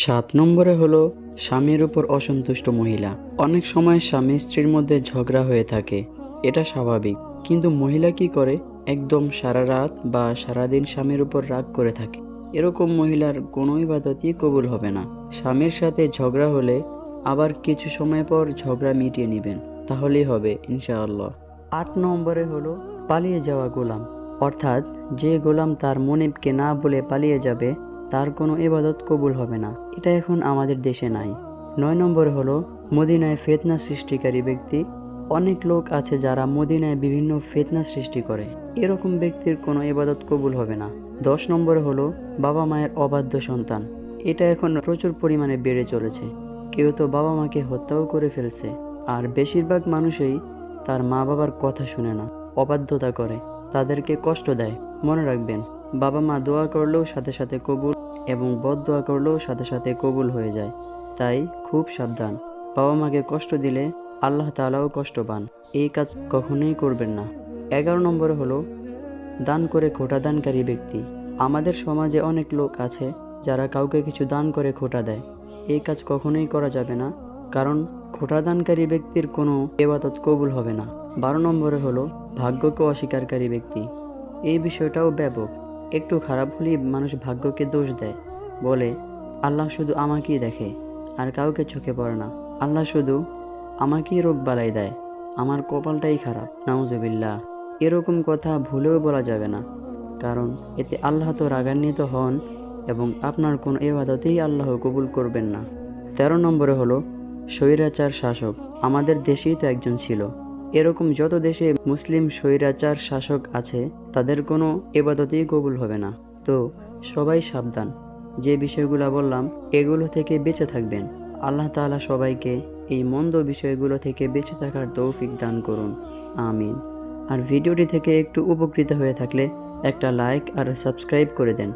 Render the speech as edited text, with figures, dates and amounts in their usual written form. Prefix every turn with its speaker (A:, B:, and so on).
A: 7 নম্বরে হলো স্বামীর উপর অসন্তুষ্ট মহিলা। অনেক সময় স্বামী স্ত্রীর মধ্যে ঝগড়া হয়ে থাকে, এটা স্বাভাবিক। কিন্তু মহিলা কি করে, একদম সারা রাত বা সারাদিন স্বামীর উপর রাগ করে থাকে। এরকম মহিলার কোনো ইবাদতই কবুল হবে না। স্বামীর সাথে ঝগড়া হলে আবার কিছু সময় পর ঝগড়া মিটিয়ে নেবেন, তাহলেই হবে ইনশাআল্লাহ। 8 নম্বরে হলো পালিয়ে যাওয়া গোলাম, অর্থাৎ যে গোলাম তার মনিবকে না বলে পালিয়ে যাবে তার কোনো ইবাদত কবুল হবে না। এটা এখন আমাদের দেশে নাই। 9 নম্বরে হলো মদিনায় ফিতনা সৃষ্টিকারী ব্যক্তি। অনেক লোক আছে যারা মদিনায় বিভিন্ন ফিতনা সৃষ্টি করে, এরকম ব্যক্তির কোনো ইবাদত কবুল হবে না। 10 নম্বরে হলো বাবা মায়ের অবাধ্য সন্তান। এটা এখন প্রচুর পরিমাণে বেড়ে চলেছে। কেউ তো বাবা মাকে হত্যাও করে ফেলছে। আর বেশিরভাগ মানুষই তার মা বাবার কথা শুনে না, অবাধ্যতা করে, তাদেরকে কষ্ট দেয়। মনে রাখবেন, বাবা মা দোয়া করলেও সাথে সাথে কবুল, এবং বদদোয়া করলেও সাথে সাথে কবুল হয়ে যায়। তাই খুব সাবধান। বাবা মাকে কষ্ট দিলে আল্লাহ তাআলাও কষ্ট পান। এই কাজ কখনোই করবেন না। 11 নম্বরে হলো দান করে খোটা দানকারী ব্যক্তি। আমাদের সমাজে অনেক লোক আছে যারা কাউকে কিছু দান করে খোটা দেয়। এই কাজ কখনোই করা যাবে না, কারণ খোটা দানকারী ব্যক্তির কোনো ইবাদত কবুল হবে না। 12 নম্বরে হলো ভাগ্যকে অস্বীকারী ব্যক্তি। এই বিষয়টাও ব্যাপক। একটু খারাপ হলেই মানুষ ভাগ্যকে দোষ দেয়, বলে আল্লাহ শুধু আমাকেই দেখে আর কাউকে চোখে পড়ে না। আল্লাহ শুধু আমাকেই রোগ বালাই দেয়, আমার কপালটাই খারাপ, নাউজুবিল্লাহ। এরকম কথা ভুলেও বলা যাবে না, কারণ এতে আল্লাহ তো রাগান্বিত হন এবং আপনার কোনো ইবাদতেই আল্লাহ কবুল করবেন না। 13 নম্বরে হলো স্বৈরাচার শাসক। আমাদের দেশেই তো একজন ছিল। এরকম যত দেশে মুসলিম স্বৈরাচার শাসক আছে তাদের কোনো ইবাদতেই কবুল হবে না। তো সবাই সাবধান, যে বিষয়গুলো বললাম এগুলো থেকে বেঁচে থাকবেন। আল্লাহ তাআলা সবাইকে এই মন্দ বিষয়গুলো থেকে বেঁচে থাকার তৌফিক দান করুন, আমিন। আর ভিডিওটি থেকে একটু উপকৃত হয়ে থাকলে একটা লাইক আর সাবস্ক্রাইব করে দেন।